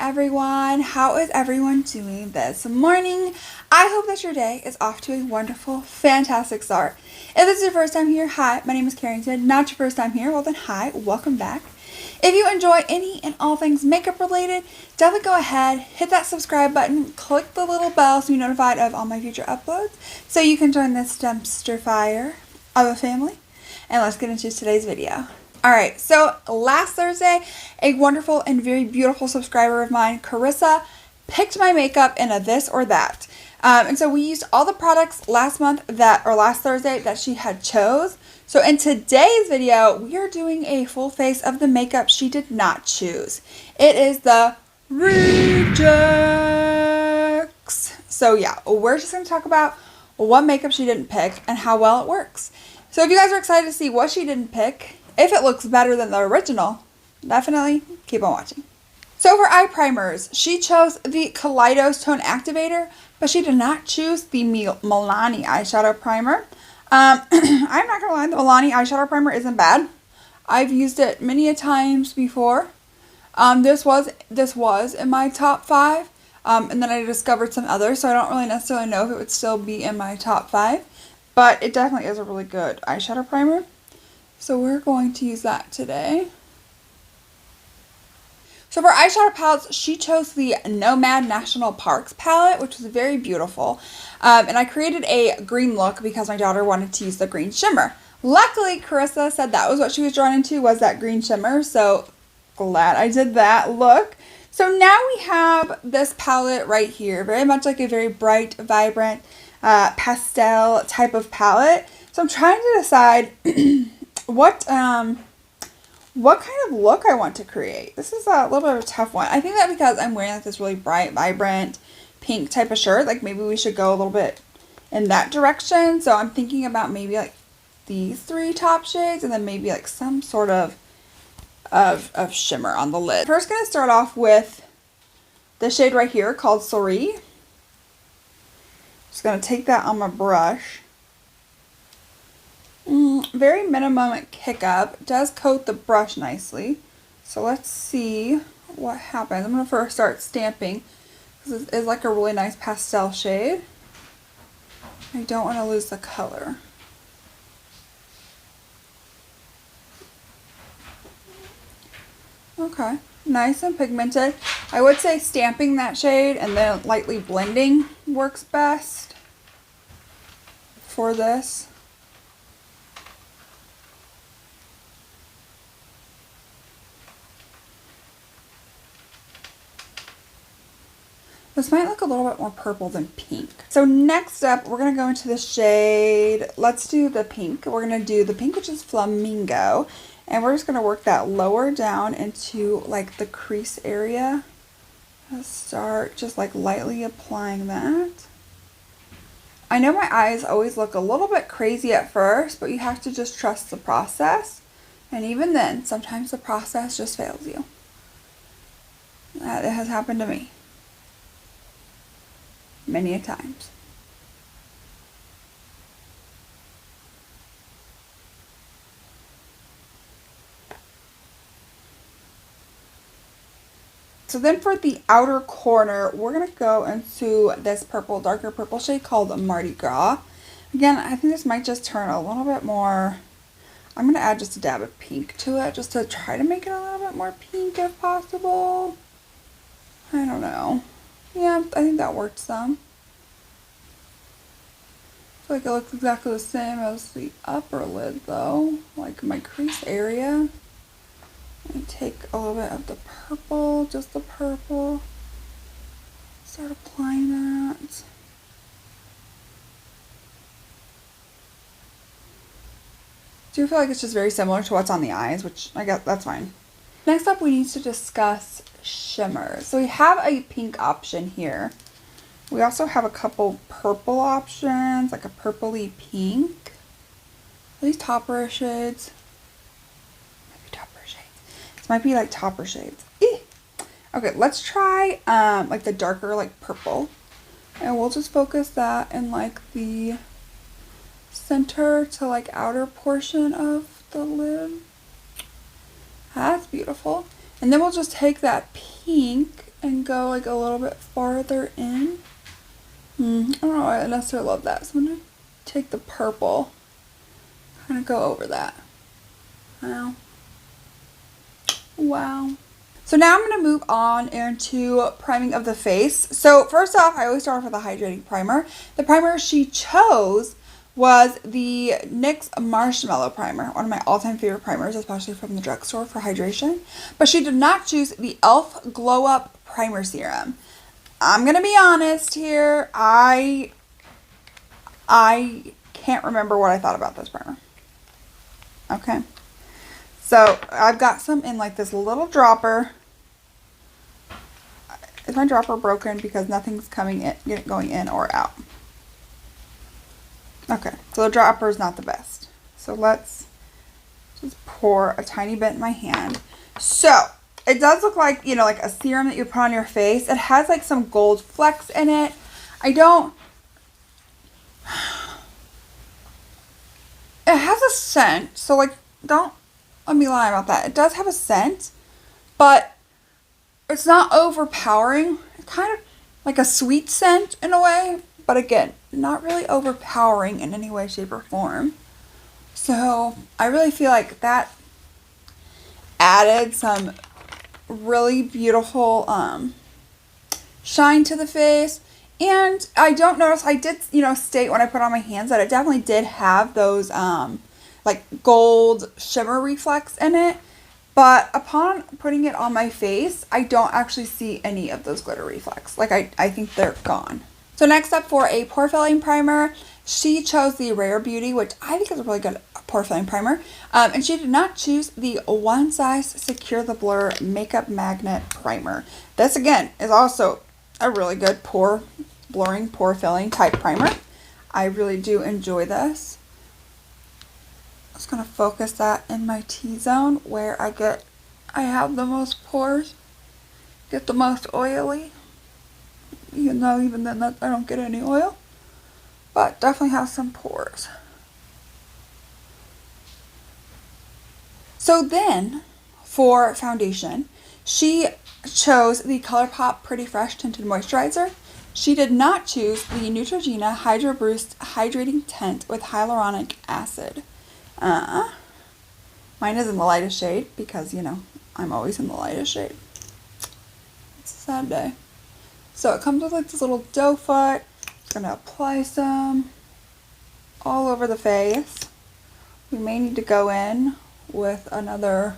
Everyone, how is everyone doing this morning? I hope that your day is off to a wonderful, fantastic start. If this is your first time here, hi, my name is Carrington. Not your first time here, well then hi, welcome back. If you enjoy any and all things makeup related, definitely go ahead, hit that subscribe button, click the little bell so you're notified of all my future uploads so you can join this dumpster fire of a family. And let's get into today's video. Alright, so last Thursday, a wonderful and very beautiful subscriber of mine, Carissa, picked my makeup in a this or that. And so we used all the products last Thursday that she had chose. So in today's video, we are doing a full face of the makeup she did not choose. It is the Rejects. So yeah, we're just going to talk about what makeup she didn't pick and how well it works. So if you guys are excited to see what she didn't pick, if it looks better than the original, definitely keep on watching. So for eye primers, she chose the Kaleidos Tone Activator, but she did not choose the Milani eyeshadow primer. I'm not going to lie, the Milani eyeshadow primer isn't bad. I've used it many a times before. This was in my top 5, and then I discovered some others, so I don't really necessarily know if it would still be in my top 5, but it definitely is a really good eyeshadow primer. So we're going to use that today. So for eyeshadow palettes, she chose the Nomad National Parks palette, which was very beautiful. And I created a green look because my daughter wanted to use the green shimmer. Luckily, Carissa said that was what she was drawn into, was that green shimmer. So glad I did that look. So now we have this palette right here, very much like a very bright, vibrant pastel type of palette. So I'm trying to decide what kind of look I want to create. This is a little bit of a tough one. I think that because I'm wearing like this really bright, vibrant pink type of shirt, like maybe we should go a little bit in that direction. So I'm thinking about maybe like these 3 top shades and then maybe like some sort of shimmer on the lid. First, going to start off with the shade right here called Sorry. Just going to take that on my brush. Very minimum kick up. Does coat the brush nicely. So let's see what happens. I'm going to first start stamping. This is like a really nice pastel shade. I don't want to lose the color. Okay, nice and pigmented. I would say stamping that shade and then lightly blending works best for this. This might look a little bit more purple than pink. So next up, we're going to go into the shade, let's do the pink. We're going to do the pink, which is Flamingo. And we're just going to work that lower down into like the crease area. Let's start just like lightly applying that. I know my eyes always look a little bit crazy at first, but you have to just trust the process. And even then, sometimes the process just fails you. That has happened to me many a times. So then for the outer corner, we're going to go into this purple, darker purple shade called Mardi Gras. Again, I think this might just turn a little bit more, I'm going to add just a dab of pink to it, just to try to make it a little bit more pink if possible. I don't know. Yeah, I think that works some. I feel like it looks exactly the same as the upper lid though, like my crease area. Let me take a little bit of the purple, just the purple. Start applying that. Do feel like it's just very similar to what's on the eyes, which I guess that's fine. Next up, we need to discuss shimmers. So we have a pink option here. We also have a couple purple options, like a purpley pink. Are these topper shades? Might be topper shades. This might be like topper shades. Okay, let's try like the darker like purple. And we'll just focus that in like the center to like outer portion of the lid. That's beautiful. And then we'll just take that pink and go like a little bit farther in. I don't know why I necessarily love that. So I'm going to take the purple, kind of go over that. Wow. Wow. So now I'm going to move on into priming of the face. So first off, I always start off with a hydrating primer. The primer she chose was the NYX Marshmallow Primer, one of my all-time favorite primers, especially from the drugstore for hydration. But she did not choose the e.l.f. Glow Up Primer Serum. I'm going to be honest here. I can't remember what I thought about this primer. Okay. So I've got some in like this little dropper. Is my dropper broken because nothing's going in or out? Okay, so the dropper is not the best. So let's just pour a tiny bit in my hand. So it does look like, you know, like a serum that you put on your face. It has like some gold flecks in it. It has a scent. So like, don't let me lie about that. It does have a scent, but it's not overpowering. It's kind of like a sweet scent in a way, but again, not really overpowering in any way, shape, or form. So I really feel like that added some really beautiful shine to the face. And I don't notice, I did, you know, state when I put on my hands that it definitely did have those like gold shimmer reflex in it. But upon putting it on my face, I don't actually see any of those glitter reflex. Like I think they're gone. So next up for a pore filling primer, she chose the Rare Beauty, which I think is a really good pore filling primer. And she did not choose the One Size Secure the Blur Makeup Magnet Primer. This again is also a really good pore blurring, pore filling type primer. I really do enjoy this. I'm just going to focus that in my T-zone where I have the most pores, get the most oily. Even though even then I don't get any oil, but definitely have some pores. So then for foundation, she chose the ColourPop Pretty Fresh Tinted Moisturizer. She did not choose the Neutrogena Hydro Boost Hydrating Tint with Hyaluronic Acid. Mine is in the lightest shade because, you know, I'm always in the lightest shade. It's a sad day. So it comes with like this little doe foot. Just going to apply some all over the face. We may need to go in with another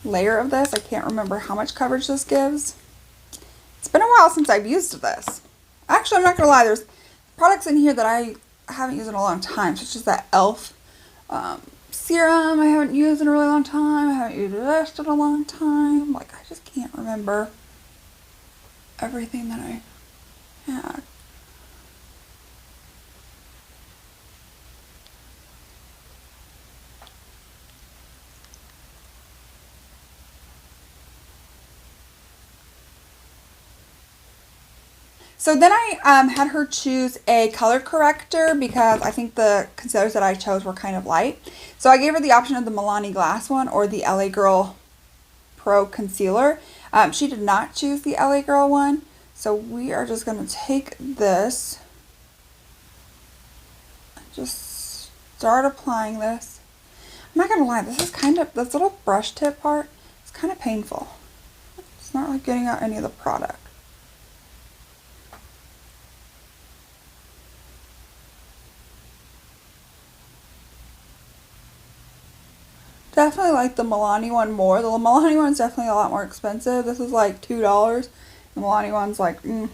layer of this. I can't remember how much coverage this gives. It's been a while since I've used this. Actually, I'm not going to lie. There's products in here that I haven't used in a long time. So it's just that e.l.f. Serum I haven't used in a really long time. I haven't used this in a long time. Like, I just can't remember everything that I had. So then I had her choose a color corrector because I think the concealers that I chose were kind of light. So I gave her the option of the Milani Glass one or the LA Girl Pro Concealer. She did not choose the LA Girl one. So we are just going to take this and just start applying this. I'm not going to lie, this is kind of, this little brush tip part is kind of painful. It's not like getting out any of the product. Definitely like the Milani one more. The Milani one's definitely a lot more expensive. This is like $2. The Milani one's like $8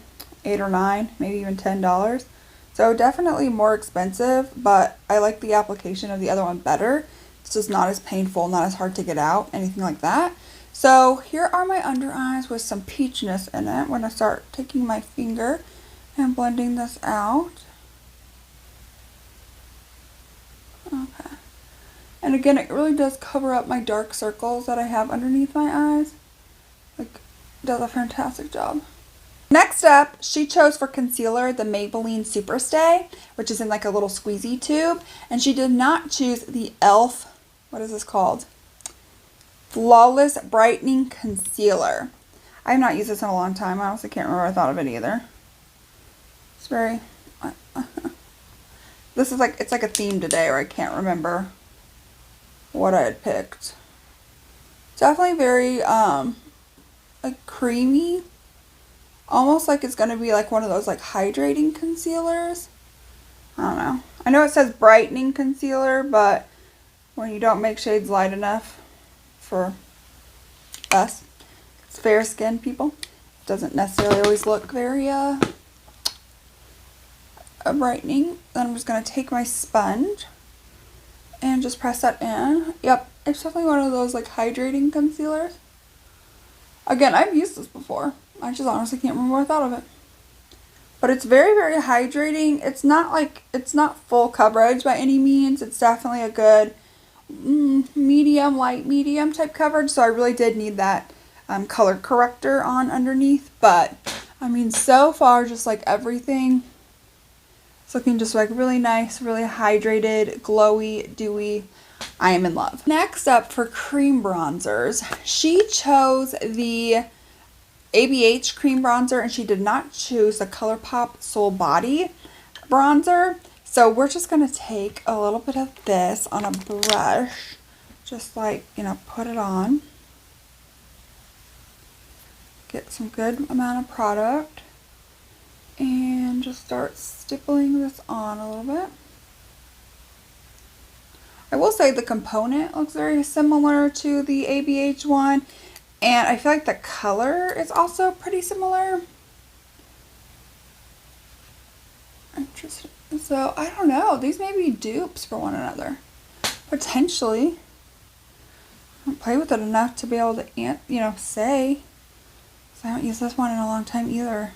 or $9, maybe even $10. So definitely more expensive, but I like the application of the other one better. It's just not as painful, not as hard to get out, anything like that. So here are my under eyes with some peachiness in it. I'm going to start taking my finger and blending this out. Okay. And again, it really does cover up my dark circles that I have underneath my eyes. Like, it does a fantastic job. Next up, she chose for concealer the Maybelline Superstay, which is in like a little squeezy tube. And she did not choose the e.l.f., what is this called? Flawless Brightening Concealer. I have not used this in a long time. I honestly can't remember what I thought of it either. It's very... This is like, it's like a theme today, or I can't remember what I had picked. Definitely very, like creamy. Almost like it's going to be like one of those like hydrating concealers. I don't know. I know it says brightening concealer, but when you don't make shades light enough for us, it's fair skinned people, it doesn't necessarily always look very brightening. Then I'm just going to take my sponge and just press that in. Yep, it's definitely one of those like hydrating concealers. Again, I've used this before. I just honestly can't remember what I thought of it. But it's very, very hydrating. It's not full coverage by any means. It's definitely a good medium, light medium type coverage. So I really did need that color corrector on underneath. But, I mean, so far, just like everything, it's looking just like really nice, really hydrated, glowy, dewy. I am in love. Next up for cream bronzers, she chose the ABH cream bronzer, and she did not choose the ColourPop Soul Body bronzer. So we're just going to take a little bit of this on a brush, just like, you know, put it on. Get some good amount of product and just start stippling this on a little bit. I will say the component looks very similar to the ABH one. And I feel like the color is also pretty similar. Interesting. So, I don't know. These may be dupes for one another. Potentially. I don't play with it enough to be able to, you know, say. So I haven't used this one in a long time either.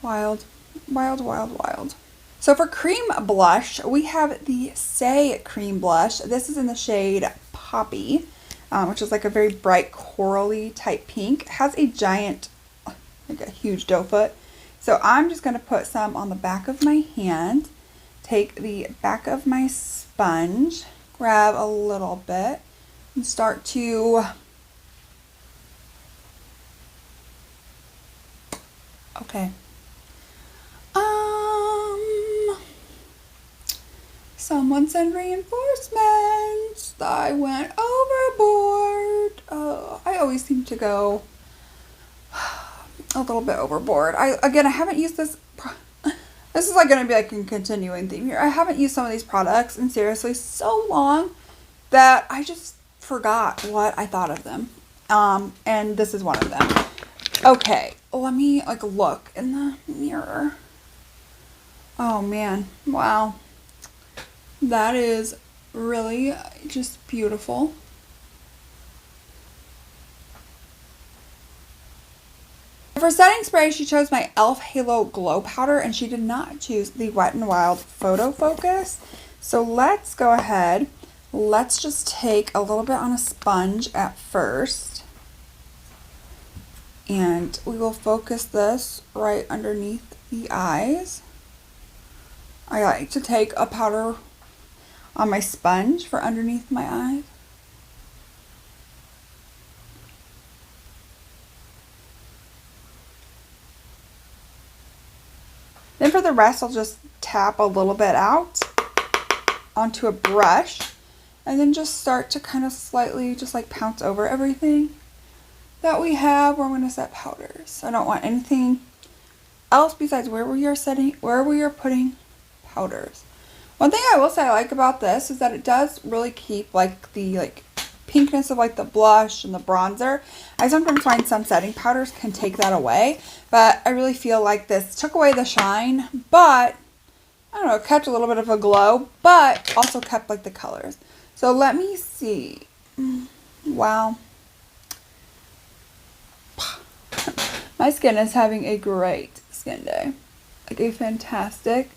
Wild. Wild, wild, wild. So for cream blush, we have the Say Cream Blush. This is in the shade Poppy. Which is like a very bright corally type pink. It has a giant, like a huge doe foot. So I'm just going to put some on the back of my hand. Take the back of my sponge, grab a little bit, and start to someone send reinforcements. I went overboard. I always seem to go a little bit overboard. I haven't used this. This is like going to be like a continuing theme here. I haven't used some of these products in seriously so long that I just forgot what I thought of them. And this is one of them. Okay, let me like look in the mirror. Oh man, wow. That is really just beautiful. For setting spray, she chose my e.l.f. Halo Glow Powder, and she did not choose the Wet n Wild Photo Focus. So let's go ahead. Let's just take a little bit on a sponge at first. And we will focus this right underneath the eyes. I like to take a powder on my sponge for underneath my eyes. Then for the rest, I'll just tap a little bit out onto a brush and then just start to kind of slightly just like pounce over everything that we have where I'm going to set powders. I don't want anything else besides where we are putting powders. One thing I will say I like about this is that it does really keep like the pinkness of like the blush and the bronzer. I sometimes find some setting powders can take that away, but I really feel like this took away the shine, but I don't know, it kept a little bit of a glow, but also kept like the colors. So let me see. Wow. My skin is having a great skin day. Like a fantastic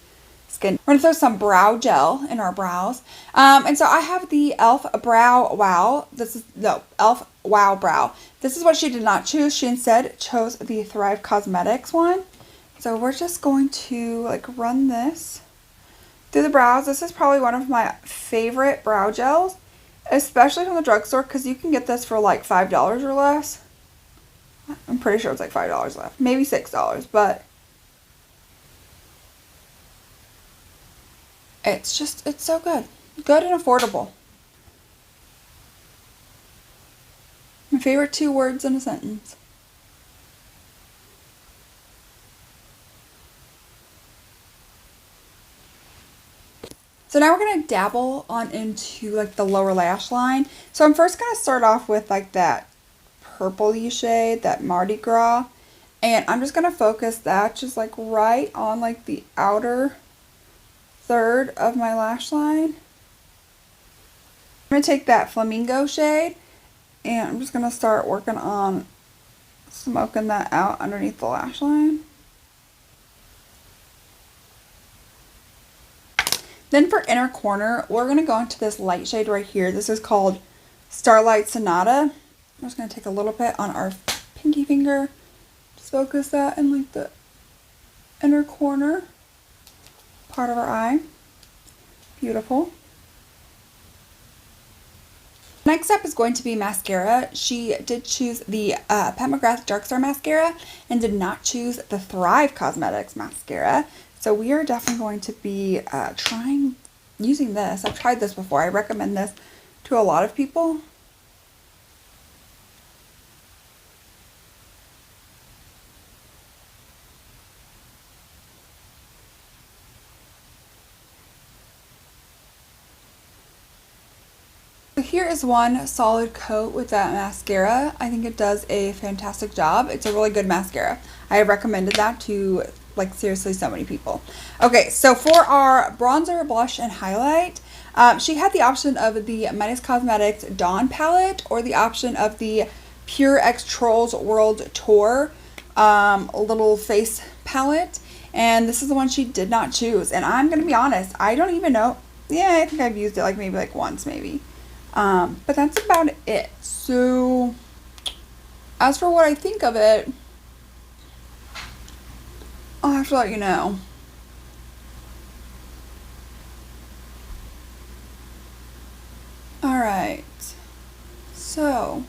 skin. We're gonna throw some brow gel in our brows. And so I have the e.l.f. Brow Wow. e.l.f. Wow Brow. This is what she did not choose. She instead chose the Thrive Cosmetics one. So we're just going to like run this through the brows. This is probably one of my favorite brow gels, especially from the drugstore, because you can get this for like $5 or less. I'm pretty sure it's like $5 left, maybe $6, but it's so good. Good and affordable. My favorite 2 words in a sentence. So now we're going to dabble on into like the lower lash line. So I'm first going to start off with like that purpley shade, that Mardi Gras. And I'm just going to focus that just like right on like the outer third of my lash line. I'm going to take that Flamingo shade and I'm just going to start working on smoking that out underneath the lash line. Then for inner corner, we're going to go into this light shade right here. This is called Starlight Sonata. I'm just going to take a little bit on our pinky finger. Just focus that in like the inner corner part of our eye. Beautiful. Next up is going to be mascara. She did choose the Pat McGrath Dark Star mascara and did not choose the Thrive Cosmetics mascara. So we are definitely going to be trying using this. I've tried this before. I recommend this to a lot of people. So here is one solid coat with that mascara. I think it does a fantastic job. It's a really good mascara. I have recommended that to like seriously so many people. Okay, so for our bronzer, blush, and highlight, she had the option of the Midas Cosmetics Dawn palette or the option of the Pure X Trolls World Tour little face palette. And this is the one she did not choose. And I'm going to be honest, I don't even know. Yeah, I think I've used it like maybe like once maybe. But that's about it. So as for what I think of it, I'll have to let you know. Alright. So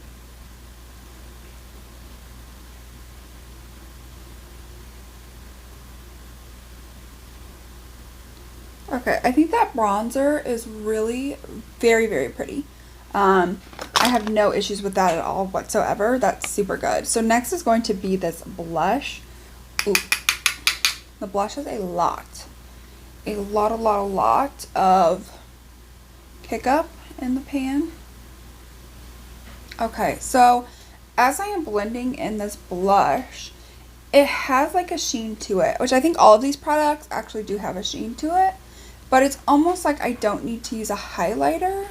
okay, I think that bronzer is really very, very pretty. I have no issues with that at all whatsoever. That's super good. So next is going to be this blush. Ooh. The blush has a lot of kick up in the pan. Okay, so as I am blending in this blush, it has like a sheen to it, which I think all of these products actually do have a sheen to it, but it's almost like I don't need to use a highlighter.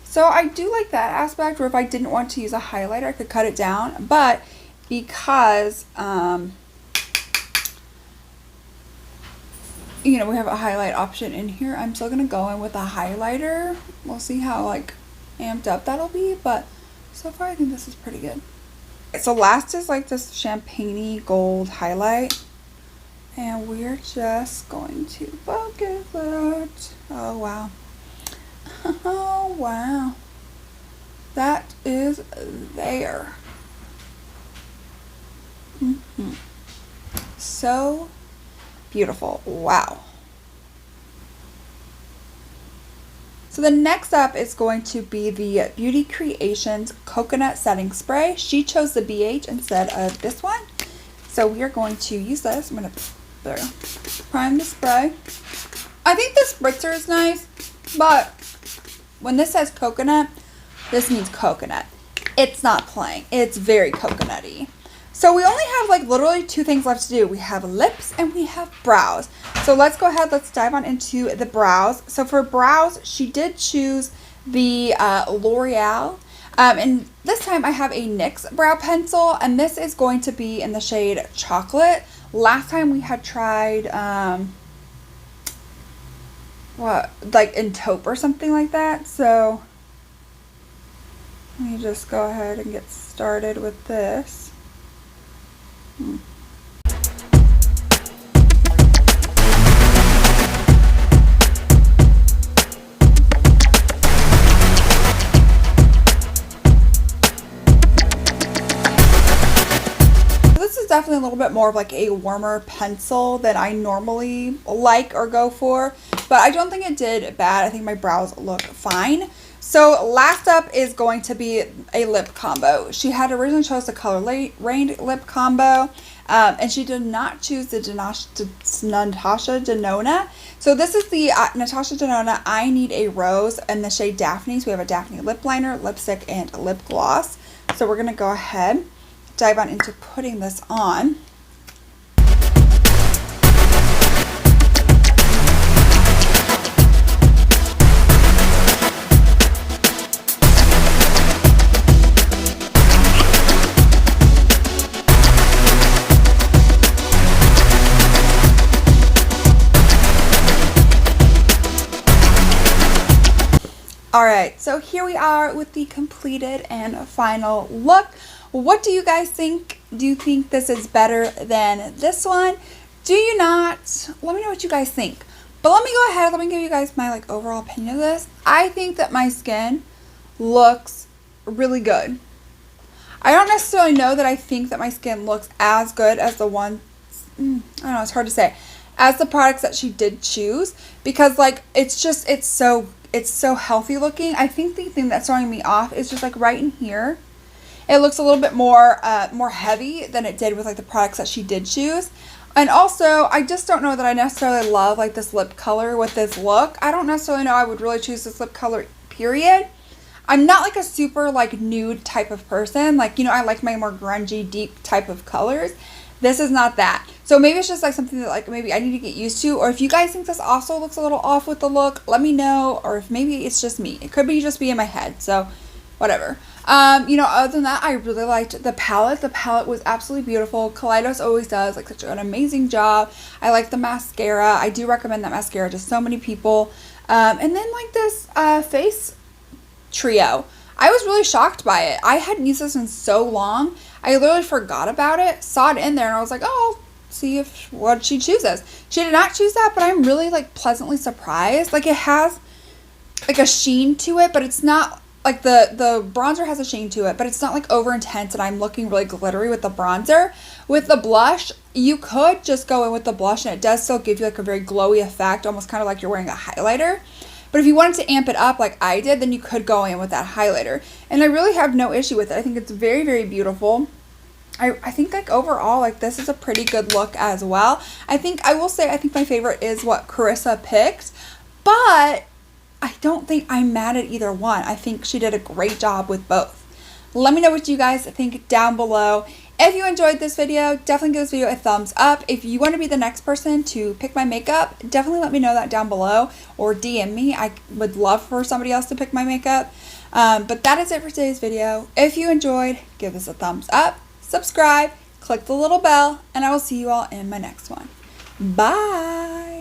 So I do like that aspect where if I didn't want to use a highlighter, I could cut it down, but because you know, we have a highlight option in here, I'm still gonna go in with a highlighter. We'll see how like amped up that'll be, but so far I think this is pretty good. So last is like this champagne-y gold highlight, and we're just going to focus it. Oh wow. Oh wow. That is there. So beautiful. Wow. So the next up is going to be the Beauty Creations Coconut Setting Spray. She chose the BH instead of this one. So we are going to use this. I'm going to prime the spray. I think the spritzer is nice, but when this says coconut, this means coconut. It's not playing. It's very coconutty. So we only have like literally 2 things left to do. We have lips and we have brows. So let's go ahead, let's dive on into the brows. So for brows, she did choose the L'Oreal. And this time I have a NYX brow pencil, and this is going to be in the shade Chocolate. Last time we had tried what, like in taupe or something like that. So let me just go ahead and get started with this. This is definitely a little bit more of like a warmer pencil than I normally like or go for, but I don't think it did bad. I think my brows look fine. So last up is going to be a lip combo. She had originally chose the Color Rain lip combo, and she did not choose the Natasha Denona. So this is the Natasha Denona I Need a Rose in the shade Daphne. So we have a Daphne lip liner, lipstick, and lip gloss. So we're going to go ahead, dive on into putting this on. Alright, so here we are with the completed and final look. What do you guys think? Do you think this is better than this one? Do you not? Let me know what you guys think. But let me go ahead, let me give you guys my like overall opinion of this. I think that my skin looks really good. I don't necessarily know that I think that my skin looks as good as the one, I don't know, it's hard to say, as the products that she did choose, because like it's so healthy looking. I think the thing that's throwing me off is just like right in here. It looks a little bit more heavy than it did with like the products that she did choose. And also, I just don't know that I necessarily love like this lip color with this look. I don't necessarily know I would really choose this lip color, period. I'm not like a super like nude type of person. Like, you know, I like my more grungy, deep type of colors. This is not that. So maybe it's just like something that like maybe I need to get used to. Or if you guys think this also looks a little off with the look, let me know. Or if maybe it's just me. It could be just be in my head. So whatever. You know, other than that, I really liked the palette. The palette was absolutely beautiful. Kaleidos always does like such an amazing job. I like the mascara. I do recommend that mascara to so many people. And then like this face trio. I was really shocked by it. I hadn't used this in so long. I literally forgot about it, saw it in there, and I was like, oh, see if what she chooses. She did not choose that, but I'm really like pleasantly surprised. Like it has like a sheen to it, but it's not like the bronzer has a sheen to it, but it's not like over intense and I'm looking really glittery with the bronzer. With the blush, you could just go in with the blush and it does still give you like a very glowy effect, almost kind of like you're wearing a highlighter. But if you wanted to amp it up like I did, then you could go in with that highlighter. And I really have no issue with it. I think it's very, very beautiful. I think like overall, like this is a pretty good look as well. I think my favorite is what Carissa picked, but I don't think I'm mad at either one. I think she did a great job with both. Let me know what you guys think down below. If you enjoyed this video, definitely give this video a thumbs up. If you want to be the next person to pick my makeup, definitely let me know that down below or DM me. I would love for somebody else to pick my makeup. But that is it for today's video. If you enjoyed, give this a thumbs up, subscribe, click the little bell, and I will see you all in my next one. Bye!